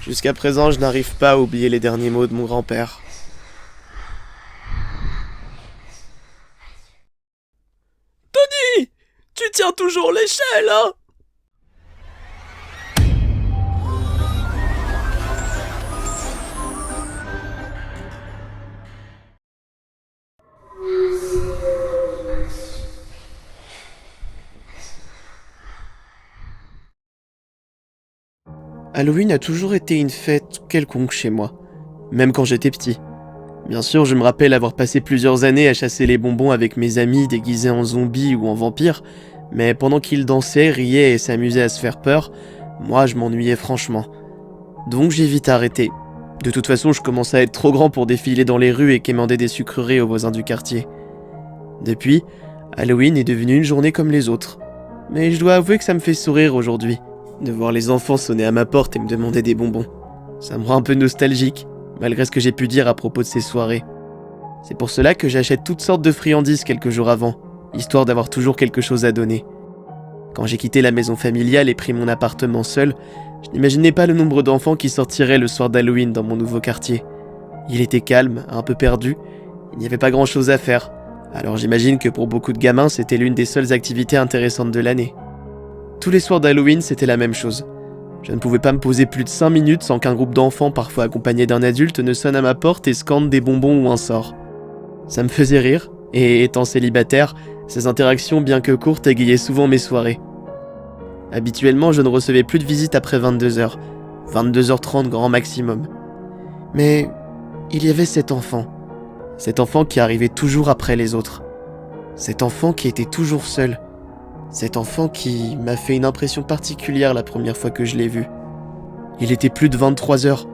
Jusqu'à présent, je n'arrive pas à oublier les derniers mots de mon grand-père. Tony, tu tiens toujours l'échelle, hein? Halloween a toujours été une fête quelconque chez moi, même quand j'étais petit. Bien sûr, je me rappelle avoir passé plusieurs années à chasser les bonbons avec mes amis déguisés en zombies ou en vampires, mais pendant qu'ils dansaient, riaient et s'amusaient à se faire peur, moi je m'ennuyais franchement. Donc j'ai vite arrêté. De toute façon, je commençais à être trop grand pour défiler dans les rues et quémander des sucreries aux voisins du quartier. Depuis, Halloween est devenu une journée comme les autres. Mais je dois avouer que ça me fait sourire aujourd'hui, de voir les enfants sonner à ma porte et me demander des bonbons. Ça me rend un peu nostalgique, malgré ce que j'ai pu dire à propos de ces soirées. C'est pour cela que j'achète toutes sortes de friandises quelques jours avant, histoire d'avoir toujours quelque chose à donner. Quand j'ai quitté la maison familiale et pris mon appartement seul, je n'imaginais pas le nombre d'enfants qui sortiraient le soir d'Halloween dans mon nouveau quartier. Il était calme, un peu perdu, il n'y avait pas grand chose à faire, alors j'imagine que pour beaucoup de gamins c'était l'une des seules activités intéressantes de l'année. Tous les soirs d'Halloween c'était la même chose. Je ne pouvais pas me poser plus de 5 minutes sans qu'un groupe d'enfants, parfois accompagnés d'un adulte, ne sonne à ma porte et scande des bonbons ou un sort. Ça me faisait rire, et étant célibataire, ces interactions bien que courtes égayaient souvent mes soirées. Habituellement, je ne recevais plus de visites après 22h, 22h30 grand maximum. Mais il y avait cet enfant qui arrivait toujours après les autres. Cet enfant qui était toujours seul. Cet enfant qui m'a fait une impression particulière la première fois que je l'ai vu. Il était plus de 23h.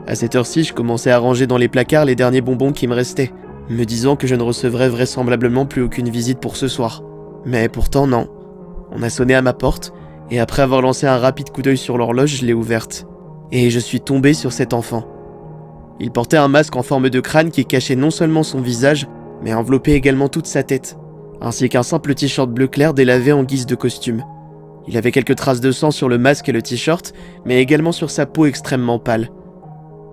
À cette heure-ci, je commençais à ranger dans les placards les derniers bonbons qui me restaient, me disant que je ne recevrais vraisemblablement plus aucune visite pour ce soir. Mais pourtant non. On a sonné à ma porte, et après avoir lancé un rapide coup d'œil sur l'horloge, je l'ai ouverte. Et je suis tombé sur cet enfant. Il portait un masque en forme de crâne qui cachait non seulement son visage, mais enveloppait également toute sa tête, ainsi qu'un simple t-shirt bleu clair délavé en guise de costume. Il avait quelques traces de sang sur le masque et le t-shirt, mais également sur sa peau extrêmement pâle.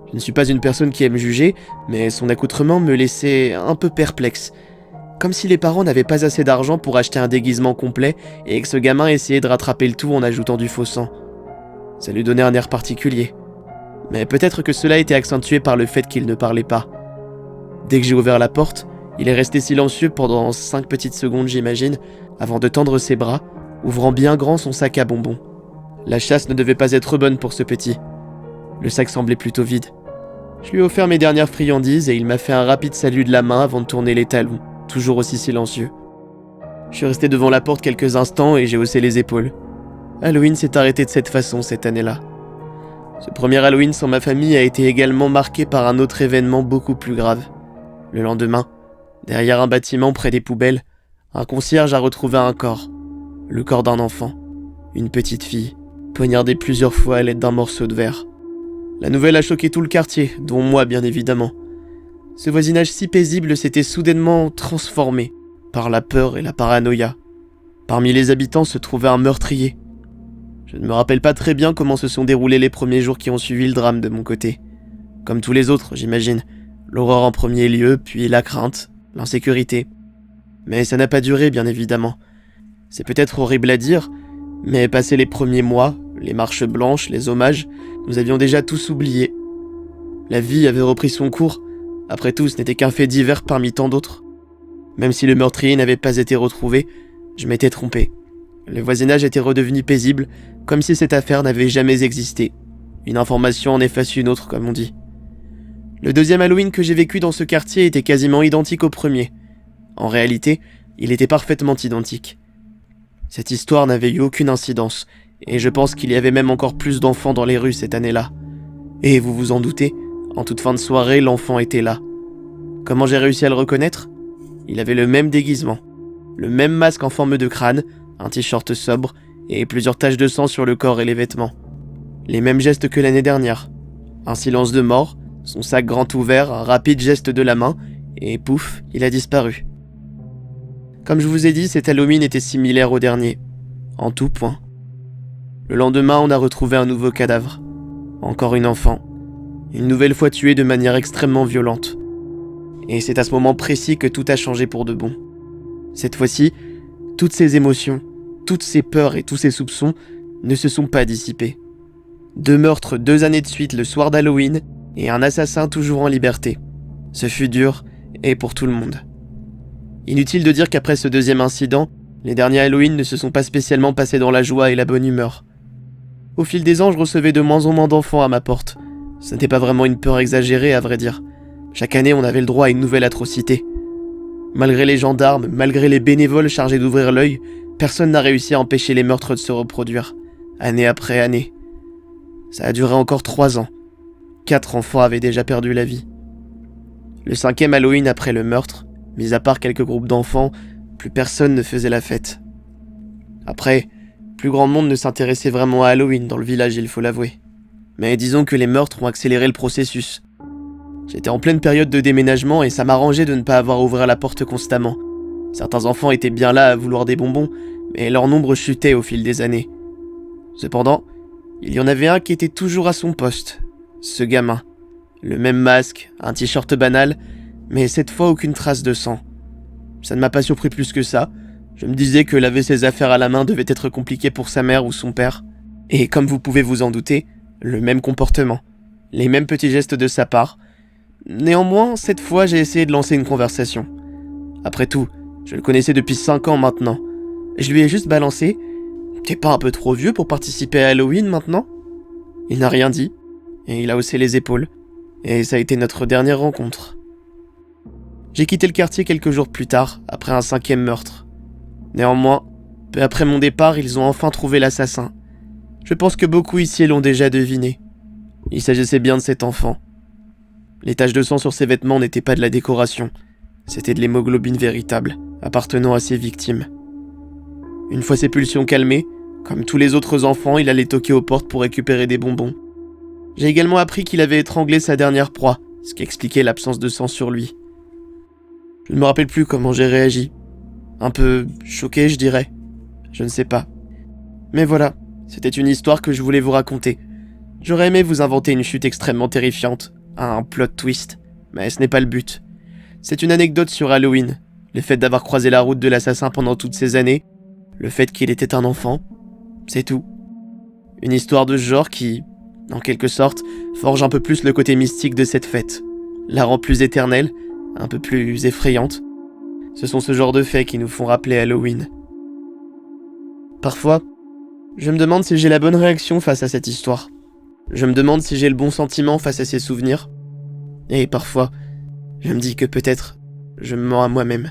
Je ne suis pas une personne qui aime juger, mais son accoutrement me laissait un peu perplexe. Comme si les parents n'avaient pas assez d'argent pour acheter un déguisement complet et que ce gamin essayait de rattraper le tout en ajoutant du faux sang. Ça lui donnait un air particulier. Mais peut-être que cela était accentué par le fait qu'il ne parlait pas. Dès que j'ai ouvert la porte, il est resté silencieux pendant 5 petites secondes, j'imagine, avant de tendre ses bras, ouvrant bien grand son sac à bonbons. La chasse ne devait pas être bonne pour ce petit. Le sac semblait plutôt vide. Je lui ai offert mes dernières friandises et il m'a fait un rapide salut de la main avant de tourner les talons, toujours aussi silencieux. Je suis resté devant la porte quelques instants et j'ai haussé les épaules. Halloween s'est arrêté de cette façon cette année-là. Ce premier Halloween sans ma famille a été également marqué par un autre événement beaucoup plus grave. Le lendemain, derrière un bâtiment près des poubelles, un concierge a retrouvé un corps. Le corps d'un enfant, une petite fille, poignardée plusieurs fois à l'aide d'un morceau de verre. La nouvelle a choqué tout le quartier, dont moi bien évidemment. Ce voisinage si paisible s'était soudainement transformé par la peur et la paranoïa. Parmi les habitants se trouvait un meurtrier. Je ne me rappelle pas très bien comment se sont déroulés les premiers jours qui ont suivi le drame de mon côté. Comme tous les autres, j'imagine. L'horreur en premier lieu, puis la crainte, l'insécurité. Mais ça n'a pas duré, bien évidemment. C'est peut-être horrible à dire, mais passé les premiers mois, les marches blanches, les hommages, nous avions déjà tous oublié. La vie avait repris son cours. Après tout, ce n'était qu'un fait divers parmi tant d'autres. Même si le meurtrier n'avait pas été retrouvé, je m'étais trompé. Le voisinage était redevenu paisible, comme si cette affaire n'avait jamais existé. Une information en efface une autre, comme on dit. Le deuxième Halloween que j'ai vécu dans ce quartier était quasiment identique au premier. En réalité, il était parfaitement identique. Cette histoire n'avait eu aucune incidence, et je pense qu'il y avait même encore plus d'enfants dans les rues cette année-là. Et vous vous en doutez, en toute fin de soirée, l'enfant était là. Comment j'ai réussi à le reconnaître ? Il avait le même déguisement, le même masque en forme de crâne, un t-shirt sobre et plusieurs taches de sang sur le corps et les vêtements. Les mêmes gestes que l'année dernière. Un silence de mort, son sac grand ouvert, un rapide geste de la main, et pouf, il a disparu. Comme je vous ai dit, cet Halloween était similaire au dernier, en tout point. Le lendemain, on a retrouvé un nouveau cadavre. Encore une enfant. Une nouvelle fois tuée de manière extrêmement violente. Et c'est à ce moment précis que tout a changé pour de bon. Cette fois-ci, toutes ces émotions, toutes ces peurs et tous ces soupçons ne se sont pas dissipés. 2 meurtres 2 années de suite le soir d'Halloween et un assassin toujours en liberté. Ce fut dur, et pour tout le monde. Inutile de dire qu'après ce deuxième incident, les derniers Halloween ne se sont pas spécialement passés dans la joie et la bonne humeur. Au fil des ans, je recevais de moins en moins d'enfants à ma porte. Ce n'était pas vraiment une peur exagérée, à vrai dire. Chaque année, on avait le droit à une nouvelle atrocité. Malgré les gendarmes, malgré les bénévoles chargés d'ouvrir l'œil, personne n'a réussi à empêcher les meurtres de se reproduire, année après année. Ça a duré encore 3 ans. 4 enfants avaient déjà perdu la vie. Le 5e Halloween après le meurtre, mis à part quelques groupes d'enfants, plus personne ne faisait la fête. Après, plus grand monde ne s'intéressait vraiment à Halloween dans le village, il faut l'avouer. Mais disons que les meurtres ont accéléré le processus. J'étais en pleine période de déménagement et ça m'arrangeait de ne pas avoir à ouvrir la porte constamment. Certains enfants étaient bien là à vouloir des bonbons, mais leur nombre chutait au fil des années. Cependant, il y en avait un qui était toujours à son poste. Ce gamin. Le même masque, un t-shirt banal, mais cette fois aucune trace de sang. Ça ne m'a pas surpris plus que ça. Je me disais que laver ses affaires à la main devait être compliqué pour sa mère ou son père. Et comme vous pouvez vous en douter, le même comportement. Les mêmes petits gestes de sa part. Néanmoins, cette fois, j'ai essayé de lancer une conversation. Après tout, je le connaissais depuis 5 ans maintenant. Je lui ai juste balancé « T'es pas un peu trop vieux pour participer à Halloween maintenant ?» Il n'a rien dit, et il a haussé les épaules. Et ça a été notre dernière rencontre. J'ai quitté le quartier quelques jours plus tard, après un 5e meurtre. Néanmoins, peu après mon départ, ils ont enfin trouvé l'assassin. Je pense que beaucoup ici l'ont déjà deviné. Il s'agissait bien de cet enfant. Les taches de sang sur ses vêtements n'étaient pas de la décoration. C'était de l'hémoglobine véritable, appartenant à ses victimes. Une fois ses pulsions calmées, comme tous les autres enfants, il allait toquer aux portes pour récupérer des bonbons. J'ai également appris qu'il avait étranglé sa dernière proie, ce qui expliquait l'absence de sang sur lui. Je ne me rappelle plus comment j'ai réagi. Un peu choqué, je dirais. Je ne sais pas. Mais voilà, c'était une histoire que je voulais vous raconter. J'aurais aimé vous inventer une chute extrêmement terrifiante, un plot twist, mais ce n'est pas le but. C'est une anecdote sur Halloween, le fait d'avoir croisé la route de l'assassin pendant toutes ces années, le fait qu'il était un enfant, c'est tout. Une histoire de ce genre qui, en quelque sorte, forge un peu plus le côté mystique de cette fête, la rend plus éternelle, un peu plus effrayante. Ce sont ce genre de faits qui nous font rappeler Halloween. Parfois, je me demande si j'ai la bonne réaction face à cette histoire. Je me demande si j'ai le bon sentiment face à ces souvenirs. Et parfois, je me dis que peut-être, je me mens à moi-même.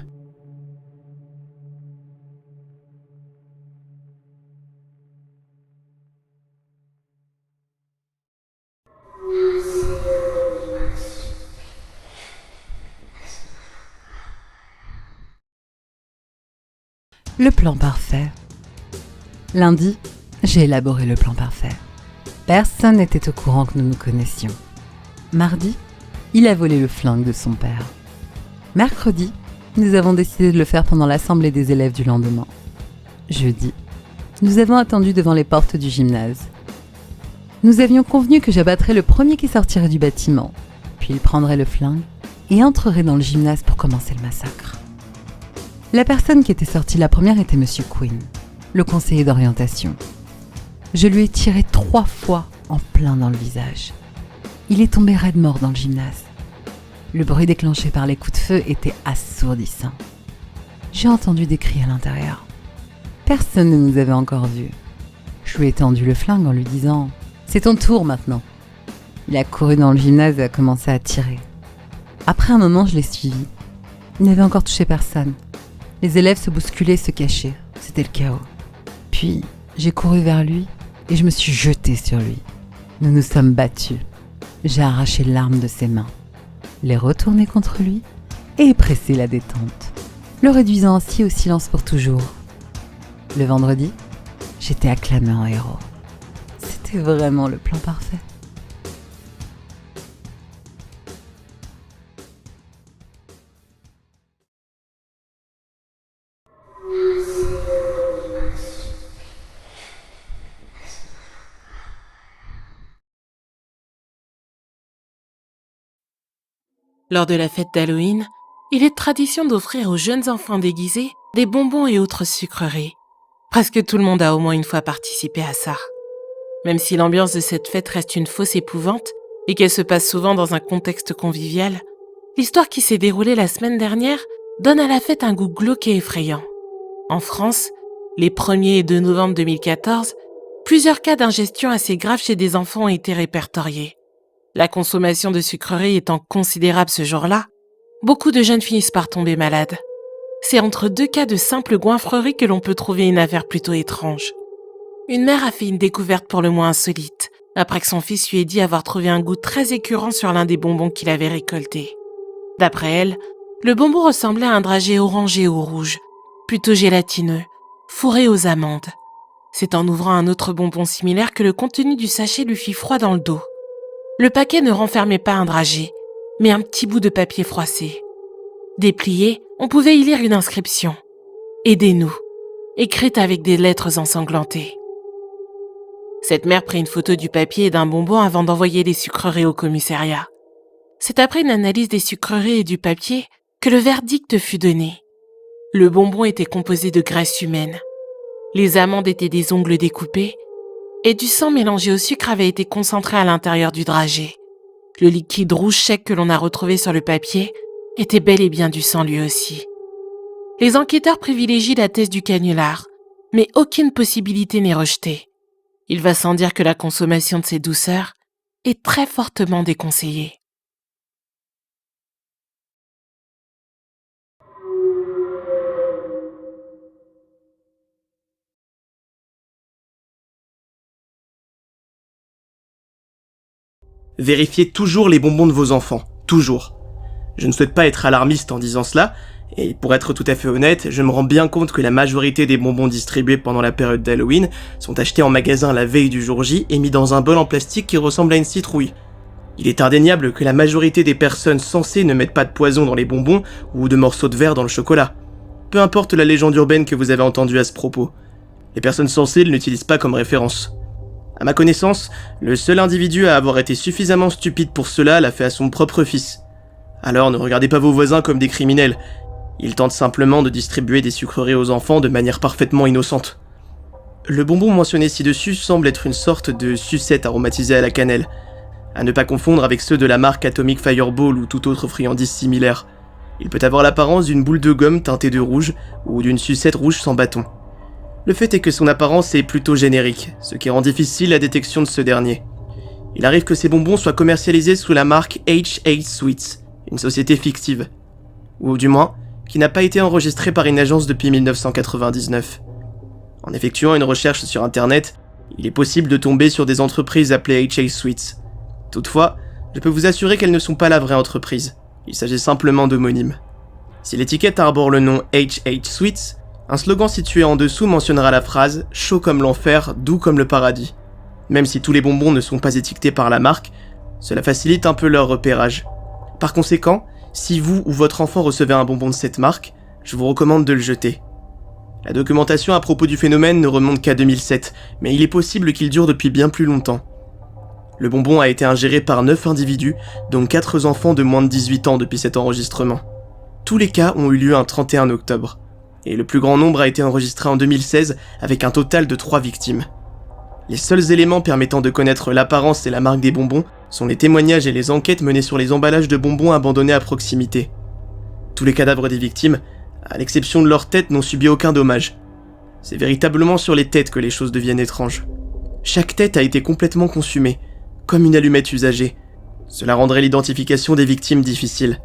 Le plan parfait. Lundi, j'ai élaboré le plan parfait. Personne n'était au courant que nous nous connaissions. Mardi, il a volé le flingue de son père. Mercredi, nous avons décidé de le faire pendant l'assemblée des élèves du lendemain. Jeudi, nous avons attendu devant les portes du gymnase. Nous avions convenu que j'abattrais le premier qui sortirait du bâtiment, puis il prendrait le flingue et entrerait dans le gymnase pour commencer le massacre. La personne qui était sortie la première était Monsieur Quinn, le conseiller d'orientation. Je lui ai tiré 3 fois en plein dans le visage. Il est tombé raide mort dans le gymnase. Le bruit déclenché par les coups de feu était assourdissant. J'ai entendu des cris à l'intérieur. Personne ne nous avait encore vus. Je lui ai tendu le flingue en lui disant « C'est ton tour maintenant ». Il a couru dans le gymnase et a commencé à tirer. Après un moment, je l'ai suivi. Il n'avait encore touché personne. Les élèves se bousculaient et se cachaient. C'était le chaos. Puis, j'ai couru vers lui et je me suis jetée sur lui. Nous nous sommes battus. J'ai arraché l'arme de ses mains, l'ai retournée contre lui et pressé la détente, le réduisant ainsi au silence pour toujours. Le vendredi, j'étais acclamé en héros. C'était vraiment le plan parfait. Lors de la fête d'Halloween, il est de tradition d'offrir aux jeunes enfants déguisés des bonbons et autres sucreries. Presque tout le monde a au moins une fois participé à ça. Même si l'ambiance de cette fête reste une fausse épouvante et qu'elle se passe souvent dans un contexte convivial, l'histoire qui s'est déroulée la semaine dernière donne à la fête un goût glauque et effrayant. En France, les 1er et 2 novembre 2014, plusieurs cas d'ingestion assez graves chez des enfants ont été répertoriés. La consommation de sucreries étant considérable ce jour-là, beaucoup de jeunes finissent par tomber malades. C'est entre 2 cas de simple goinfrerie que l'on peut trouver une affaire plutôt étrange. Une mère a fait une découverte pour le moins insolite, après que son fils lui ait dit avoir trouvé un goût très écœurant sur l'un des bonbons qu'il avait récoltés. D'après elle, le bonbon ressemblait à un dragée orangé ou rouge, plutôt gélatineux, fourré aux amandes. C'est en ouvrant un autre bonbon similaire que le contenu du sachet lui fit froid dans le dos. Le paquet ne renfermait pas un dragée, mais un petit bout de papier froissé. Déplié, on pouvait y lire une inscription « Aidez-nous », écrite avec des lettres ensanglantées. Cette mère prit une photo du papier et d'un bonbon avant d'envoyer les sucreries au commissariat. C'est après une analyse des sucreries et du papier que le verdict fut donné. Le bonbon était composé de graisse humaine. Les amandes étaient des ongles découpés et du sang mélangé au sucre avait été concentré à l'intérieur du dragée. Le liquide rouge sec que l'on a retrouvé sur le papier était bel et bien du sang lui aussi. Les enquêteurs privilégient la thèse du canular, mais aucune possibilité n'est rejetée. Il va sans dire que la consommation de ces douceurs est très fortement déconseillée. Vérifiez toujours les bonbons de vos enfants, toujours. Je ne souhaite pas être alarmiste en disant cela, et pour être tout à fait honnête, je me rends bien compte que la majorité des bonbons distribués pendant la période d'Halloween sont achetés en magasin la veille du jour J et mis dans un bol en plastique qui ressemble à une citrouille. Il est indéniable que la majorité des personnes censées ne mettent pas de poison dans les bonbons ou de morceaux de verre dans le chocolat. Peu importe la légende urbaine que vous avez entendue à ce propos. Les personnes censées ne l'utilisent pas comme référence. À ma connaissance, le seul individu à avoir été suffisamment stupide pour cela l'a fait à son propre fils. Alors ne regardez pas vos voisins comme des criminels. Ils tentent simplement de distribuer des sucreries aux enfants de manière parfaitement innocente. Le bonbon mentionné ci-dessus semble être une sorte de sucette aromatisée à la cannelle, à ne pas confondre avec ceux de la marque Atomic Fireball ou toute autre friandise similaire. Il peut avoir l'apparence d'une boule de gomme teintée de rouge ou d'une sucette rouge sans bâton. Le fait est que son apparence est plutôt générique, ce qui rend difficile la détection de ce dernier. Il arrive que ces bonbons soient commercialisés sous la marque H.H. Sweets, une société fictive. Ou du moins, qui n'a pas été enregistrée par une agence depuis 1999. En effectuant une recherche sur internet, il est possible de tomber sur des entreprises appelées H.H. Sweets. Toutefois, je peux vous assurer qu'elles ne sont pas la vraie entreprise, il s'agit simplement d'homonymes. Si l'étiquette arbore le nom H.H. Sweets, un slogan situé en dessous mentionnera la phrase « chaud comme l'enfer, doux comme le paradis ». Même si tous les bonbons ne sont pas étiquetés par la marque, cela facilite un peu leur repérage. Par conséquent, si vous ou votre enfant recevez un bonbon de cette marque, je vous recommande de le jeter. La documentation à propos du phénomène ne remonte qu'à 2007, mais il est possible qu'il dure depuis bien plus longtemps. Le bonbon a été ingéré par 9 individus, dont 4 enfants de moins de 18 ans depuis cet enregistrement. Tous les cas ont eu lieu un 31 octobre. Et le plus grand nombre a été enregistré en 2016 avec un total de 3 victimes. Les seuls éléments permettant de connaître l'apparence et la marque des bonbons sont les témoignages et les enquêtes menées sur les emballages de bonbons abandonnés à proximité. Tous les cadavres des victimes, à l'exception de leur tête, n'ont subi aucun dommage. C'est véritablement sur les têtes que les choses deviennent étranges. Chaque tête a été complètement consumée, comme une allumette usagée. Cela rendrait l'identification des victimes difficile.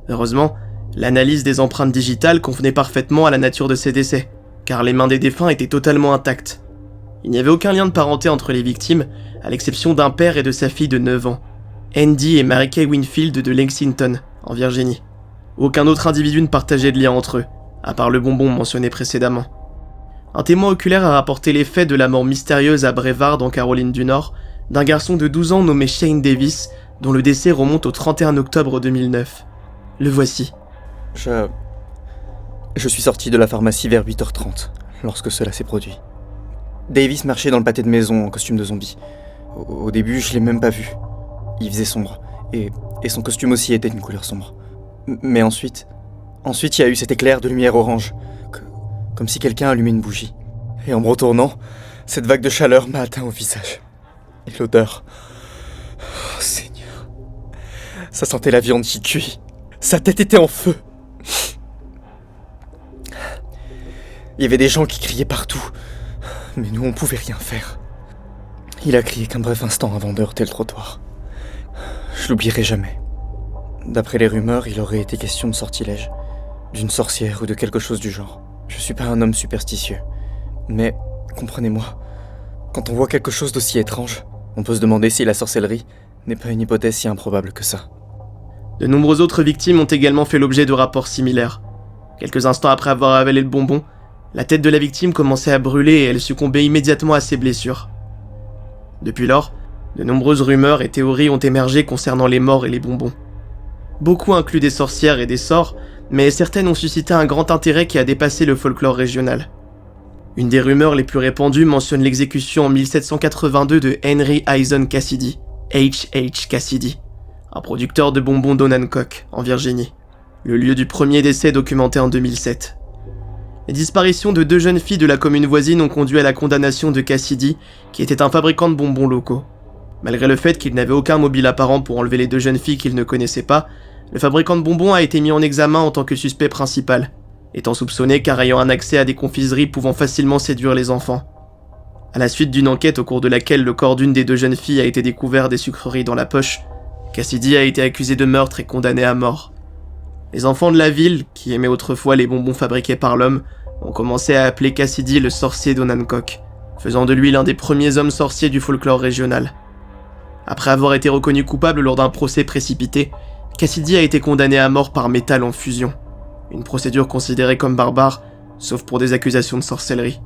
Heureusement, l'analyse des empreintes digitales convenait parfaitement à la nature de ces décès, car les mains des défunts étaient totalement intactes. Il n'y avait aucun lien de parenté entre les victimes, à l'exception d'un père et de sa fille de 9 ans, Andy et Mary Kay Winfield de Lexington, en Virginie. Aucun autre individu ne partageait de lien entre eux, à part le bonbon mentionné précédemment. Un témoin oculaire a rapporté les faits de la mort mystérieuse à Brevard, en Caroline du Nord, d'un garçon de 12 ans nommé Shane Davis, dont le décès remonte au 31 octobre 2009. Le voici. Je suis sorti de la pharmacie vers 8h30, lorsque cela s'est produit. Davis marchait dans le pâté de maison en costume de zombie. Au début, je l'ai même pas vu. Il faisait sombre, et et son costume aussi était d'une couleur sombre. Mais ensuite, il y a eu cet éclair de lumière orange, comme si quelqu'un allumait une bougie. Et en me retournant, cette vague de chaleur m'a atteint au visage. Et l'odeur... Oh Seigneur... Ça sentait la viande qui cuit. Sa tête était en feu. Il y avait des gens qui criaient partout, mais nous on pouvait rien faire. Il a crié qu'un bref instant avant de heurter le trottoir. Je l'oublierai jamais. D'après les rumeurs, il aurait été question de sortilège, d'une sorcière ou de quelque chose du genre. Je suis pas un homme superstitieux, mais comprenez-moi, quand on voit quelque chose d'aussi étrange, on peut se demander si la sorcellerie n'est pas une hypothèse si improbable que ça. De nombreuses autres victimes ont également fait l'objet de rapports similaires. Quelques instants après avoir avalé le bonbon, la tête de la victime commençait à brûler et elle succombait immédiatement à ses blessures. Depuis lors, de nombreuses rumeurs et théories ont émergé concernant les morts et les bonbons. Beaucoup incluent des sorcières et des sorts, mais certaines ont suscité un grand intérêt qui a dépassé le folklore régional. Une des rumeurs les plus répandues mentionne l'exécution en 1782 de Henry Eisen Cassidy, H.H. Cassidy, un producteur de bonbons d'Onancock, en Virginie, le lieu du premier décès documenté en 2007. Les disparitions de 2 jeunes filles de la commune voisine ont conduit à la condamnation de Cassidy, qui était un fabricant de bonbons locaux. Malgré le fait qu'il n'avait aucun mobile apparent pour enlever les 2 jeunes filles qu'il ne connaissait pas, le fabricant de bonbons a été mis en examen en tant que suspect principal, étant soupçonné car ayant un accès à des confiseries pouvant facilement séduire les enfants. À la suite d'une enquête au cours de laquelle le corps d'une des 2 jeunes filles a été découvert des sucreries dans la poche, Cassidy a été accusé de meurtre et condamné à mort. Les enfants de la ville, qui aimaient autrefois les bonbons fabriqués par l'homme, ont commencé à appeler Cassidy le sorcier d'Onancock, faisant de lui l'un des premiers hommes sorciers du folklore régional. Après avoir été reconnu coupable lors d'un procès précipité, Cassidy a été condamné à mort par métal en fusion, une procédure considérée comme barbare, sauf pour des accusations de sorcellerie.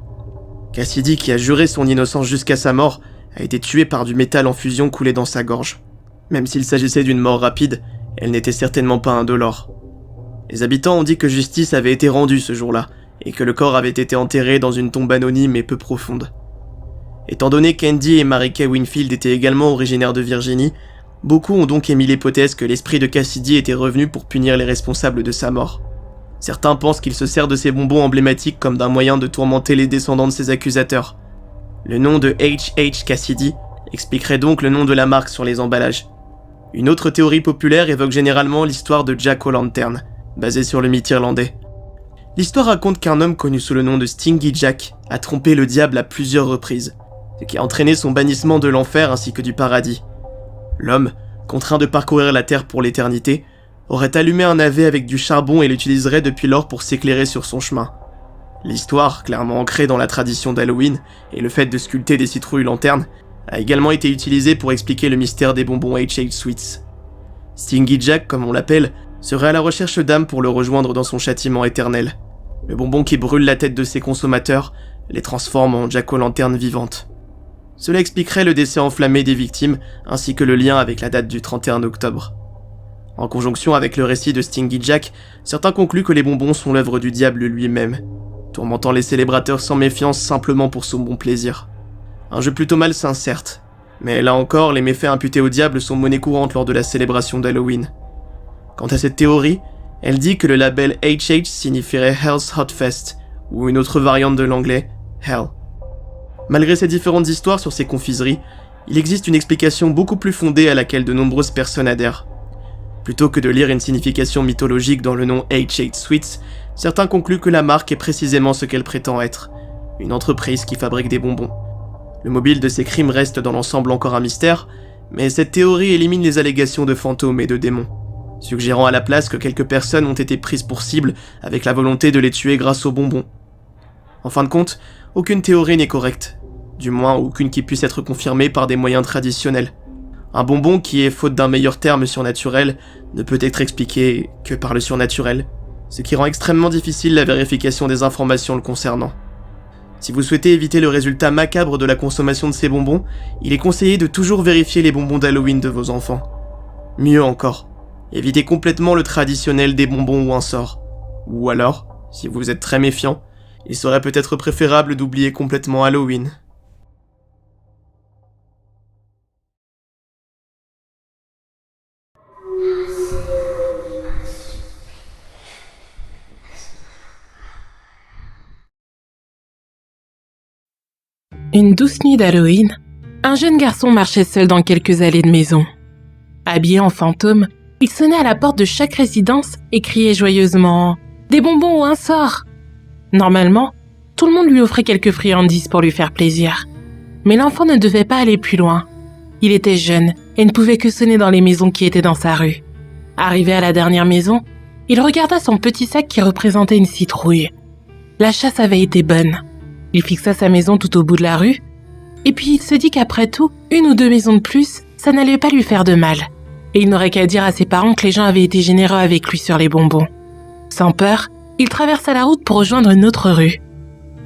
Cassidy, qui a juré son innocence jusqu'à sa mort, a été tué par du métal en fusion coulé dans sa gorge. Même s'il s'agissait d'une mort rapide, elle n'était certainement pas indolore. Les habitants ont dit que justice avait été rendue ce jour-là, et que le corps avait été enterré dans une tombe anonyme et peu profonde. Étant donné qu'Andy et Mary Kay Winfield étaient également originaires de Virginie, beaucoup ont donc émis l'hypothèse que l'esprit de Cassidy était revenu pour punir les responsables de sa mort. Certains pensent qu'il se sert de ces bonbons emblématiques comme d'un moyen de tourmenter les descendants de ses accusateurs. Le nom de H.H. Cassidy expliquerait donc le nom de la marque sur les emballages. Une autre théorie populaire évoque généralement l'histoire de Jack O'Lantern, basée sur le mythe irlandais. L'histoire raconte qu'un homme connu sous le nom de Stingy Jack a trompé le diable à plusieurs reprises, ce qui a entraîné son bannissement de l'enfer ainsi que du paradis. L'homme, contraint de parcourir la terre pour l'éternité, aurait allumé un navet avec du charbon et l'utiliserait depuis lors pour s'éclairer sur son chemin. L'histoire, clairement ancrée dans la tradition d'Halloween et le fait de sculpter des citrouilles lanternes, a également été utilisée pour expliquer le mystère des bonbons H.H. Sweets. Stingy Jack, comme on l'appelle, serait à la recherche d'âmes pour le rejoindre dans son châtiment éternel. Le bonbon qui brûle la tête de ses consommateurs les transforme en Jack-o'-lanterne vivantes. Cela expliquerait le décès enflammé des victimes ainsi que le lien avec la date du 31 octobre. En conjonction avec le récit de Stingy Jack, certains concluent que les bonbons sont l'œuvre du diable lui-même, tourmentant les célébrateurs sans méfiance simplement pour son bon plaisir. Un jeu plutôt malsain certes, mais là encore les méfaits imputés au diable sont monnaie courante lors de la célébration d'Halloween. Quant à cette théorie, elle dit que le label HH signifierait Hell's Hot Fest, ou une autre variante de l'anglais, Hell. Malgré ces différentes histoires sur ces confiseries, il existe une explication beaucoup plus fondée à laquelle de nombreuses personnes adhèrent. Plutôt que de lire une signification mythologique dans le nom H.H. Sweets, certains concluent que la marque est précisément ce qu'elle prétend être, une entreprise qui fabrique des bonbons. Le mobile de ces crimes reste dans l'ensemble encore un mystère, mais cette théorie élimine les allégations de fantômes et de démons, suggérant à la place que quelques personnes ont été prises pour cible avec la volonté de les tuer grâce aux bonbons. En fin de compte, aucune théorie n'est correcte, du moins aucune qui puisse être confirmée par des moyens traditionnels. Un bonbon qui est, faute d'un meilleur terme surnaturel, ne peut être expliqué que par le surnaturel, ce qui rend extrêmement difficile la vérification des informations le concernant. Si vous souhaitez éviter le résultat macabre de la consommation de ces bonbons, il est conseillé de toujours vérifier les bonbons d'Halloween de vos enfants. Mieux encore, évitez complètement le traditionnel des bonbons ou un sort. Ou alors, si vous êtes très méfiant, il serait peut-être préférable d'oublier complètement Halloween. Une douce nuit d'Halloween, un jeune garçon marchait seul dans quelques allées de maisons. Habillé en fantôme, il sonnait à la porte de chaque résidence et criait joyeusement « Des bonbons ou un sort !» Normalement, tout le monde lui offrait quelques friandises pour lui faire plaisir. Mais l'enfant ne devait pas aller plus loin. Il était jeune et ne pouvait que sonner dans les maisons qui étaient dans sa rue. Arrivé à la dernière maison, il regarda son petit sac qui représentait une citrouille. La chasse avait été bonne. Il fixa sa maison tout au bout de la rue, et puis il se dit qu'après tout, 1 ou 2 maisons de plus, ça n'allait pas lui faire de mal. Et il n'aurait qu'à dire à ses parents que les gens avaient été généreux avec lui sur les bonbons. Sans peur, il traversa la route pour rejoindre une autre rue.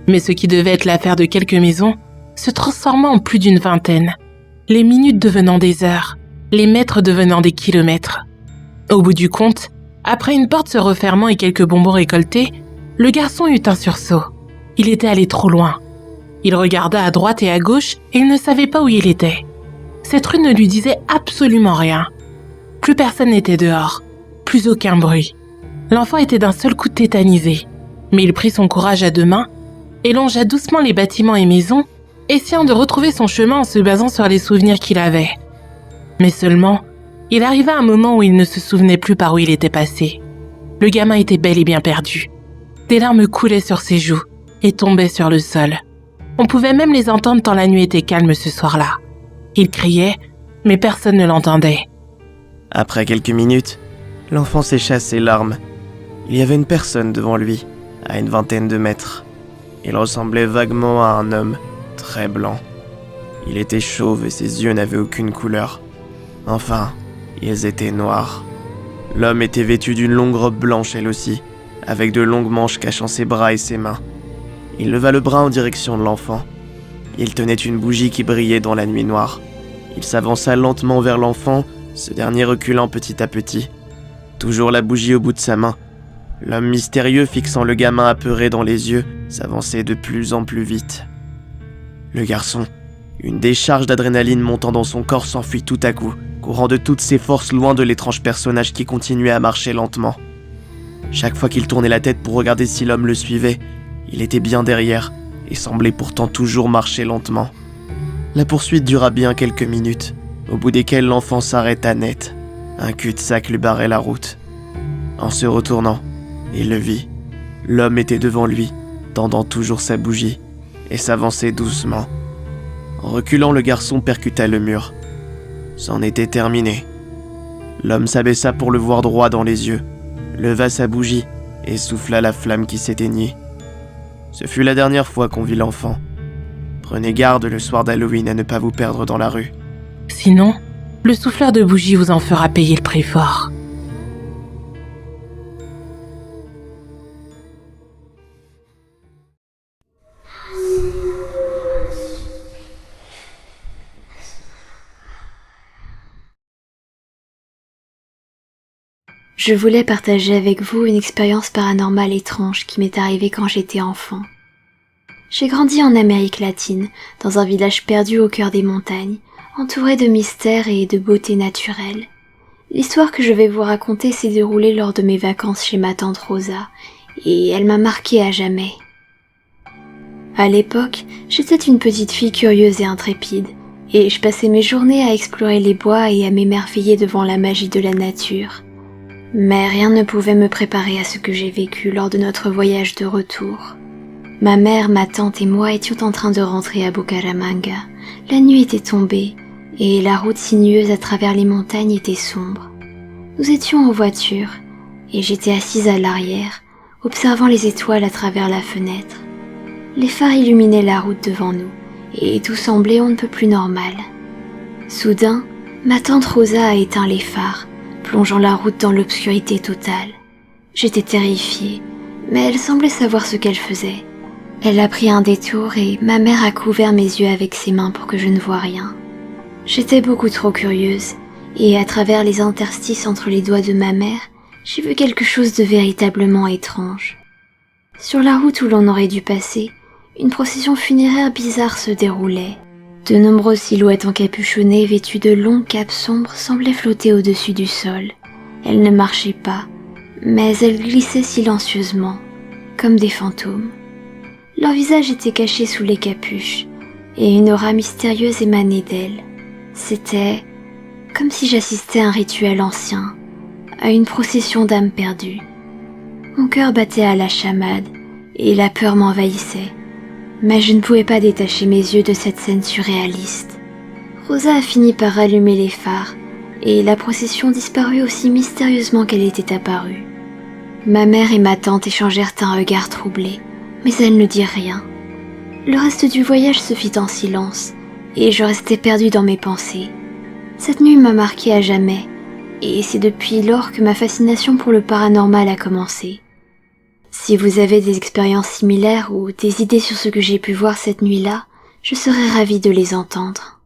Mais ce qui devait être l'affaire de quelques maisons se transforma en plus d'une vingtaine, les minutes devenant des heures, les mètres devenant des kilomètres. Au bout du compte, après une porte se refermant et quelques bonbons récoltés, le garçon eut un sursaut. Il était allé trop loin. Il regarda à droite et à gauche et il ne savait pas où il était. Cette rue ne lui disait absolument rien. Plus personne n'était dehors, plus aucun bruit. L'enfant était d'un seul coup tétanisé, mais il prit son courage à 2 mains et longea doucement les bâtiments et maisons, essayant de retrouver son chemin en se basant sur les souvenirs qu'il avait. Mais seulement, il arriva un moment où il ne se souvenait plus par où il était passé. Le gamin était bel et bien perdu. Des larmes coulaient sur ses joues et tombaient sur le sol. On pouvait même les entendre tant la nuit était calme ce soir-là. Il criait, mais personne ne l'entendait. Après quelques minutes, l'enfant sécha ses larmes. Il y avait une personne devant lui, à une vingtaine de mètres. Il ressemblait vaguement à un homme, très blanc. Il était chauve et ses yeux n'avaient aucune couleur. Enfin, ils étaient noirs. L'homme était vêtu d'une longue robe blanche elle aussi, avec de longues manches cachant ses bras et ses mains. Il leva le bras en direction de l'enfant. Il tenait une bougie qui brillait dans la nuit noire. Il s'avança lentement vers l'enfant, ce dernier reculant petit à petit. Toujours la bougie au bout de sa main. L'homme mystérieux, fixant le gamin apeuré dans les yeux, s'avançait de plus en plus vite. Le garçon, une décharge d'adrénaline montant dans son corps, s'enfuit tout à coup, courant de toutes ses forces loin de l'étrange personnage qui continuait à marcher lentement. Chaque fois qu'il tournait la tête pour regarder si l'homme le suivait, il était bien derrière et semblait pourtant toujours marcher lentement. La poursuite dura bien quelques minutes, au bout desquelles l'enfant s'arrêta net. Un cul-de-sac lui barrait la route. En se retournant, il le vit. L'homme était devant lui, tendant toujours sa bougie, et s'avançait doucement. En reculant, le garçon percuta le mur. C'en était terminé. L'homme s'abaissa pour le voir droit dans les yeux, leva sa bougie et souffla la flamme qui s'éteignit. Ce fut la dernière fois qu'on vit l'enfant. Prenez garde le soir d'Halloween à ne pas vous perdre dans la rue. Sinon, le souffleur de bougies vous en fera payer le prix fort. Je voulais partager avec vous une expérience paranormale étrange qui m'est arrivée quand j'étais enfant. J'ai grandi en Amérique latine, dans un village perdu au cœur des montagnes, entouré de mystères et de beauté naturelle. L'histoire que je vais vous raconter s'est déroulée lors de mes vacances chez ma tante Rosa, et elle m'a marquée à jamais. À l'époque, j'étais une petite fille curieuse et intrépide, et je passais mes journées à explorer les bois et à m'émerveiller devant la magie de la nature. Mais rien ne pouvait me préparer à ce que j'ai vécu lors de notre voyage de retour. Ma mère, ma tante et moi étions en train de rentrer à Bucaramanga. La nuit était tombée, et la route sinueuse à travers les montagnes était sombre. Nous étions en voiture, et j'étais assise à l'arrière, observant les étoiles à travers la fenêtre. Les phares illuminaient la route devant nous, et tout semblait on ne peut plus normal. Soudain, ma tante Rosa a éteint les phares, plongeant la route dans l'obscurité totale. J'étais terrifiée, mais elle semblait savoir ce qu'elle faisait. Elle a pris un détour et ma mère a couvert mes yeux avec ses mains pour que je ne voie rien. J'étais beaucoup trop curieuse, et à travers les interstices entre les doigts de ma mère, j'ai vu quelque chose de véritablement étrange. Sur la route où l'on aurait dû passer, une procession funéraire bizarre se déroulait. De nombreuses silhouettes encapuchonnées vêtues de longues capes sombres semblaient flotter au-dessus du sol. Elles ne marchaient pas, mais elles glissaient silencieusement, comme des fantômes. Leurs visages étaient cachés sous les capuches, et une aura mystérieuse émanait d'elle. C'était comme si j'assistais à un rituel ancien, à une procession d'âmes perdues. Mon cœur battait à la chamade et la peur m'envahissait, mais je ne pouvais pas détacher mes yeux de cette scène surréaliste. Rosa a fini par rallumer les phares et la procession disparut aussi mystérieusement qu'elle était apparue. Ma mère et ma tante échangèrent un regard troublé, mais elles ne dirent rien. Le reste du voyage se fit en silence, et je restais perdue dans mes pensées. Cette nuit m'a marquée à jamais, et c'est depuis lors que ma fascination pour le paranormal a commencé. Si vous avez des expériences similaires ou des idées sur ce que j'ai pu voir cette nuit-là, je serais ravie de les entendre.